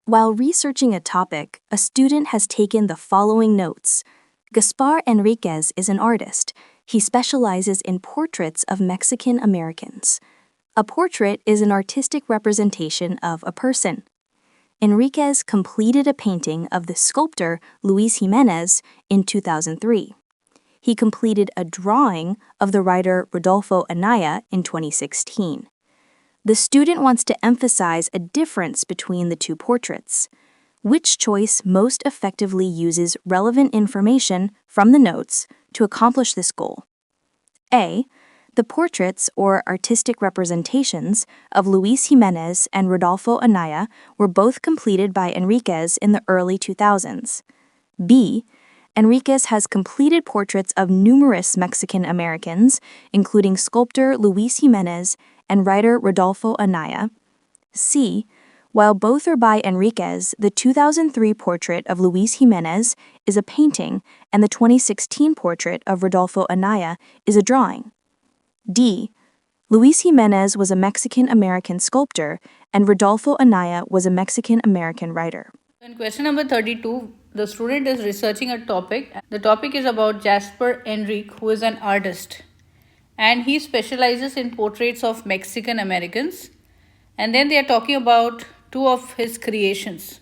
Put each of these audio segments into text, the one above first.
While researching a topic, a student has taken the following notes. Gaspar Enriquez is an artist. He specializes in portraits of Mexican Americans. A portrait is an artistic representation of a person. Enriquez completed a painting of the sculptor Luis Jimenez in 2003. He completed a drawing of the writer Rudolfo Anaya in 2016. The student wants to emphasize a difference between the two portraits. Which choice most effectively uses relevant information from the notes to accomplish this goal? A. The portraits or artistic representations of Luis Jimenez and Rudolfo Anaya were both completed by Enriquez in the early 2000s. B. Enriquez has completed portraits of numerous Mexican Americans, including sculptor Luis Jimenez and writer Rodolfo Anaya. C. While both are by Enriquez, the 2003 portrait of Luis Jimenez is a painting and the 2016 portrait of Rodolfo Anaya is a drawing. D. Luis Jimenez was a Mexican-American sculptor and Rodolfo Anaya was a Mexican-American writer. In question number 32, the student is researching a topic. The topic is about Gaspar Enriquez, who is an artist. And he specializes in portraits of Mexican Americans. And then they are talking about two of his creations.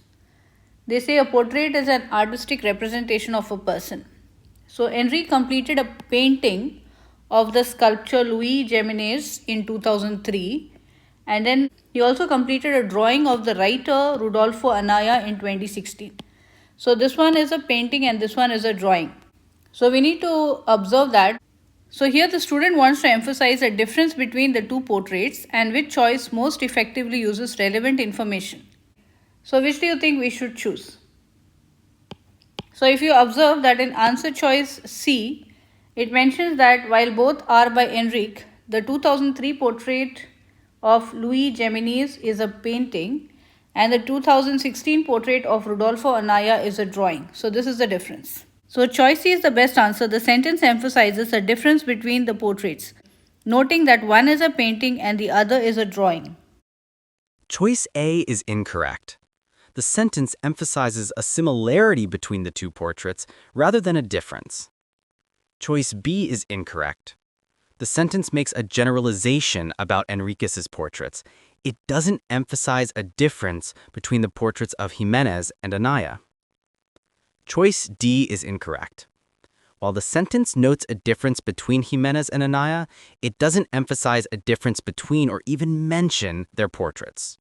They say a portrait is an artistic representation of a person. So Enriquez completed a painting of the sculptor Luis Jimenez in 2003. And then he also completed a drawing of the writer Rudolfo Anaya in 2016. So this one is a painting and this one is a drawing. So we need to observe that. So here the student wants to emphasize a difference between the two portraits and which choice most effectively uses relevant information. So which do you think we should choose? So if you observe that in answer choice C, it mentions that while both are by Enriquez, the 2003 portrait of Luis Jimenez is a painting and the 2016 portrait of Rodolfo Anaya is a drawing. So this is the difference. So choice C is the best answer. The sentence emphasizes a difference between the portraits, noting that one is a painting and the other is a drawing. Choice A is incorrect. The sentence emphasizes a similarity between the two portraits rather than a difference. Choice B is incorrect. The sentence makes a generalization about Enriquez's portraits. It doesn't emphasize a difference between the portraits of Jimenez and Anaya. Choice D is incorrect. While the sentence notes a difference between Jimenez and Anaya, it doesn't emphasize a difference between or even mention their portraits.